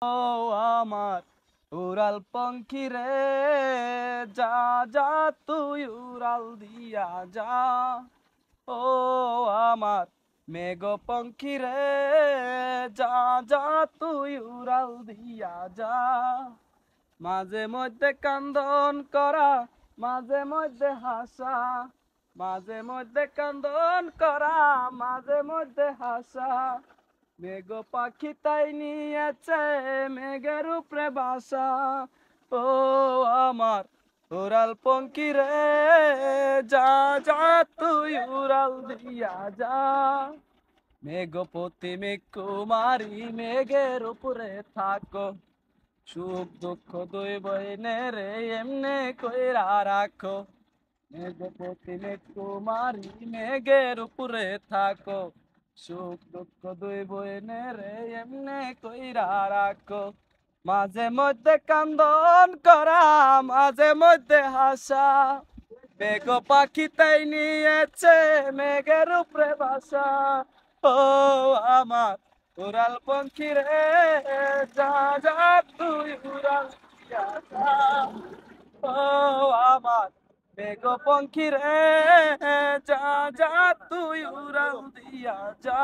ও আমার উড়াল পঙ্খী রে, যা যা তুই উড়াল দিয়া যা। ও আমার মেঘ পঙ্খী রে, যা যা তুই উড়াল দিয়া যা। মাঝে মধ্যে কান্দন করা, মাঝে মধ্যে হাসা, মাঝে মধ্যে কান্দন করা, মাঝে মধ্যে হাসা। মেঘ পাখি তাই নিয়েছে মেঘের উপরে বাসা। ও আমার উড়াল পঙ্খী রে, যা যা তুই উড়াল দিয়া যা। মেঘপতি মেঘ কুমারী মেঘের উপরে থাকো, সুখ দুঃখ দুই বইনে রে এমনে কইরা রাখো। মেঘপতি মেঘ কুমারী মেঘের উপরে থাকো, সুখ দুঃখ দুই বইনে রে এমনে কইরা রাখো। মাঝে মধ্যে কান্দন করা, মাঝে মধ্যে হাসা। মেঘ পাখি তাই নিয়েছে মেঘের উপরে বাসা। ও আমার উড়াল পঙ্খী রে, যা যা তুই উড়াল দিয়া যা। ও আমার মেঘ পঙ্খী রে, যা যা তুই উড়াল দিয়া যা।